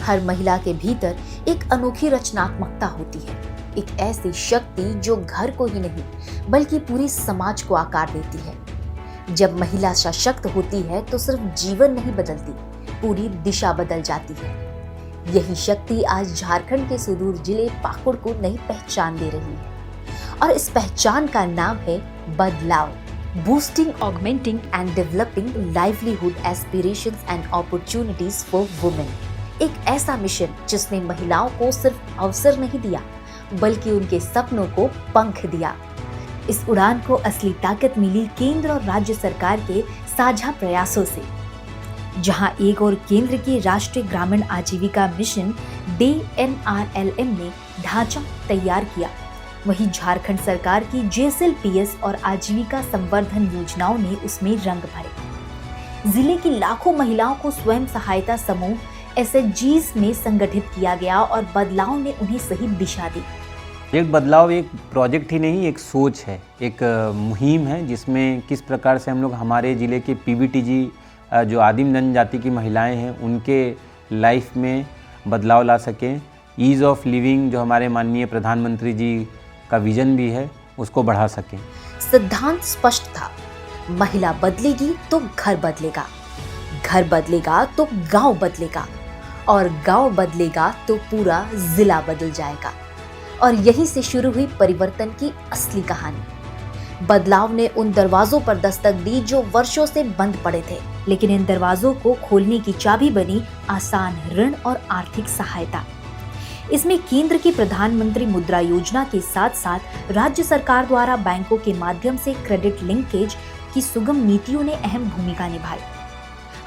हर महिला के भीतर एक अनोखी रचनात्मकता होती है, एक ऐसी शक्ति जो घर को ही नहीं बल्कि पूरे समाज को आकार देती है। जब महिला सशक्त होती है तो सिर्फ जीवन नहीं बदलती, पूरी दिशा बदल जाती है। यही शक्ति आज झारखंड के सुदूर जिले पाकुड़ को नई पहचान दे रही है और इस पहचान का नाम है बदलाव, boosting, augmenting and developing livelihood aspirations and opportunities for women. एक ऐसा मिशन जिसने महिलाओं को सिर्फ अवसर नहीं दिया बल्कि उनके सपनों को पंख दिया। इस उड़ान को असली ताकत मिली केंद्र और राज्य सरकार के साझा प्रयासों से। जहां एक और केंद्र के राष्ट्रीय ग्रामीण आजीविका मिशन DNRLM ने ढांचा तैयार किया, वहीं झारखंड सरकार की JSLPS और आजीविका संवर्धन योजनाओं ने उसमें रंग भरे। जिले की लाखों महिलाओं को स्वयं सहायता समूह SHGs में संगठित किया गया और बदलाव ने उन्हें सही दिशा दी। एक बदलाव एक प्रोजेक्ट ही नहीं, एक सोच है, एक मुहिम है जिसमें किस प्रकार से हम लोग हमारे ज़िले के PBTG जो आदिम जनजाति की महिलाएं हैं उनके लाइफ में बदलाव ला सकें। ईज़ ऑफ लिविंग जो हमारे माननीय प्रधानमंत्री जी का विजन भी है उसको बढ़ा सकें। सिद्धांत स्पष्ट था, महिला बदलेगी तो घर बदलेगा, घर बदलेगा तो गांव बदलेगा और गांव बदलेगा तो पूरा जिला बदल जाएगा। और यहीं से शुरू हुई परिवर्तन की असली कहानी। बदलाव ने उन दरवाजों पर दस्तक दी जो वर्षों से बंद पड़े थे, लेकिन इन दरवाजों को खोलने की चाबी बनी आसान ऋण और आर्थिक सहायता। इसमें केंद्र की प्रधानमंत्री मुद्रा योजना के साथ साथ राज्य सरकार द्वारा बैंकों के माध्यम से क्रेडिट लिंकेज की सुगम नीतियों ने अहम भूमिका निभाई।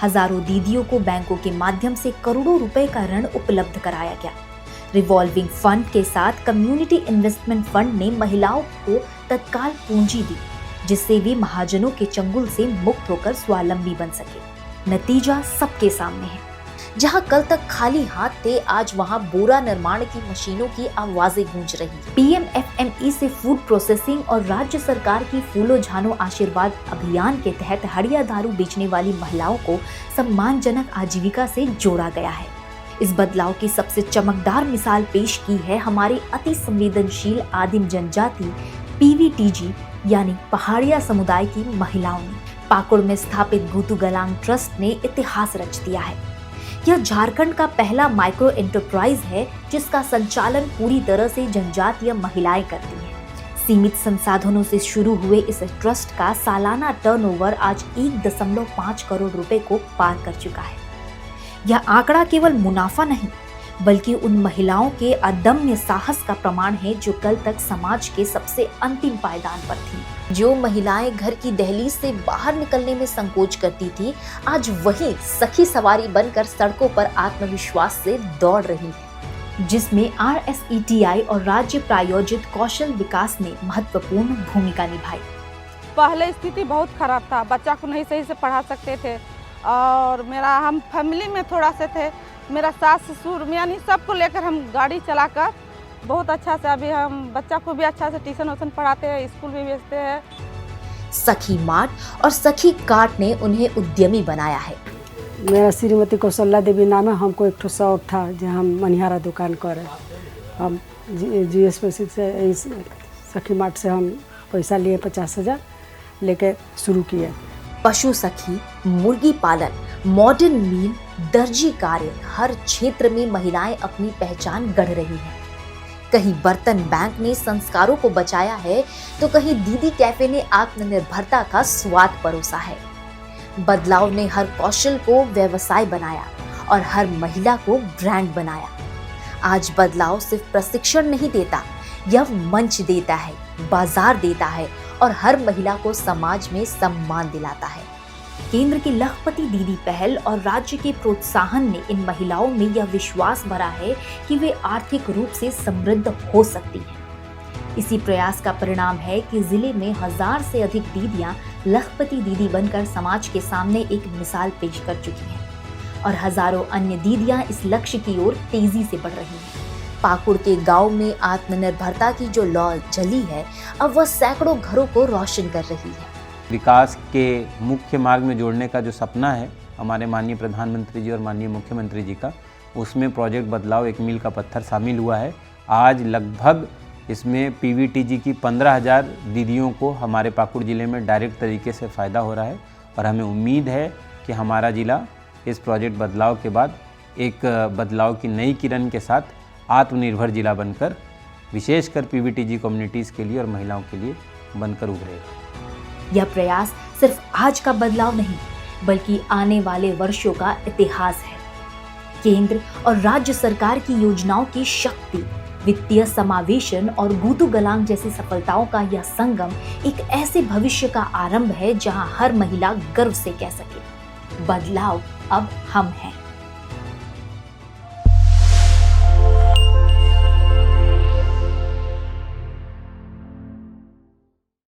हजारों दीदियों को बैंकों के माध्यम से करोड़ों रुपए का ऋण उपलब्ध कराया गया। रिवॉल्विंग फंड के साथ कम्युनिटी इन्वेस्टमेंट फंड ने महिलाओं को तत्काल पूंजी दी, जिससे वे महाजनों के चंगुल से मुक्त होकर स्वावलंबी बन सके। नतीजा सबके सामने है। जहां कल तक खाली हाथ थे, आज वहां बोरा निर्माण की मशीनों की आवाजें गूंज रही। PMFME से फूड प्रोसेसिंग और राज्य सरकार की फूलो झानो आशीर्वाद अभियान के तहत हड़िया दारू बेचने वाली महिलाओं को सम्मानजनक आजीविका से जोड़ा गया है। इस बदलाव की सबसे चमकदार मिसाल पेश की है हमारे अति संवेदनशील आदिम जनजाति PVTG यानी पहाड़िया समुदाय की महिलाओं ने। पाकुड़ में स्थापित गुतु गलांग ट्रस्ट ने इतिहास रच दिया है। यह झारखंड का पहला माइक्रो एंटरप्राइज है जिसका संचालन पूरी तरह से जनजातीय महिलाएं करती हैं। सीमित संसाधनों से शुरू हुए इस ट्रस्ट का सालाना टर्नओवर आज 1.5 करोड़ रुपए को पार कर चुका है। यह आंकड़ा केवल मुनाफा नहीं बल्कि उन महिलाओं के अदम्य साहस का प्रमाण है जो कल तक समाज के सबसे अंतिम पायदान पर थी। जो महिलाएं घर की दहलीज से बाहर निकलने में संकोच करती थी, आज वही सखी सवारी बनकर सड़कों पर आत्मविश्वास से दौड़ रही है, जिसमें RSETI और राज्य प्रायोजित कौशल विकास ने महत्वपूर्ण भूमिका निभाई। पहले स्थिति बहुत खराब था, बच्चा को नहीं सही से पढ़ा सकते थे और हम फैमिली में थोड़ा से थे। मेरा सास ससुर यानी सबको लेकर हम गाड़ी चलाकर बहुत अच्छा से अभी हम बच्चा को भी अच्छा से ट्यूशन वूशन पढ़ाते हैं, स्कूल भी भेजते हैं। सखी मार्ट और सखी कार्ट ने उन्हें उद्यमी बनाया है। मेरा श्रीमती कौशल्या देवी नाम है। हमको एक शौक था जो हम मनिहारा दुकान करें। हम GSPC से इस सखी मार्ट से हम पैसा लिए 50,000 लेके शुरू किए। पशु सखी, मुर्गी पालन, मॉडर्न मील, दर्जी कार्य, हर क्षेत्र में महिलाएं अपनी पहचान गढ़ रही हैं। कहीं बर्तन बैंक ने संस्कारों को बचाया है तो कहीं दीदी कैफे ने आत्मनिर्भरता का स्वाद परोसा है। बदलाव ने हर कौशल को व्यवसाय बनाया और हर महिला को ब्रांड बनाया। आज बदलाव सिर्फ प्रशिक्षण नहीं देता, यह मंच देता है, बाजार देता है और हर महिला को समाज में सम्मान दिलाता है। केंद्र की लखपति दीदी पहल और राज्य के प्रोत्साहन ने इन महिलाओं में यह विश्वास भरा है कि वे आर्थिक रूप से समृद्ध हो सकती हैं। इसी प्रयास का परिणाम है कि जिले में 1000 से अधिक दीदियां लखपति दीदी बनकर समाज के सामने एक मिसाल पेश कर चुकी हैं और हजारों अन्य दीदियां इस लक्ष्य की ओर तेजी से बढ़ रही हैं। पाकुड़ के गांव में आत्मनिर्भरता की जो लौ जली है, अब वह सैकड़ों घरों को रोशन कर रही है। विकास के मुख्य मार्ग में जोड़ने का जो सपना है हमारे माननीय प्रधानमंत्री जी और माननीय मुख्यमंत्री जी का, उसमें प्रोजेक्ट बदलाव एक मील का पत्थर शामिल हुआ है। आज लगभग इसमें पीवीटीजी की 15,000 दीदियों को हमारे पाकुड़ ज़िले में डायरेक्ट तरीके से फ़ायदा हो रहा है और हमें उम्मीद है कि हमारा ज़िला इस प्रोजेक्ट बदलाव के बाद एक बदलाव की नई किरण के साथ आत्मनिर्भर ज़िला बनकर विशेषकर पीवीटीजी कम्युनिटीज़ के लिए और महिलाओं के लिए बनकर उभरेगा। यह प्रयास सिर्फ आज का बदलाव नहीं बल्कि आने वाले वर्षों का इतिहास है। केंद्र और राज्य सरकार की योजनाओं की शक्ति, वित्तीय समावेशन और गूतू गलांग जैसी सफलताओं का यह संगम एक ऐसे भविष्य का आरंभ है जहां हर महिला गर्व से कह सके, बदलाव अब हम हैं।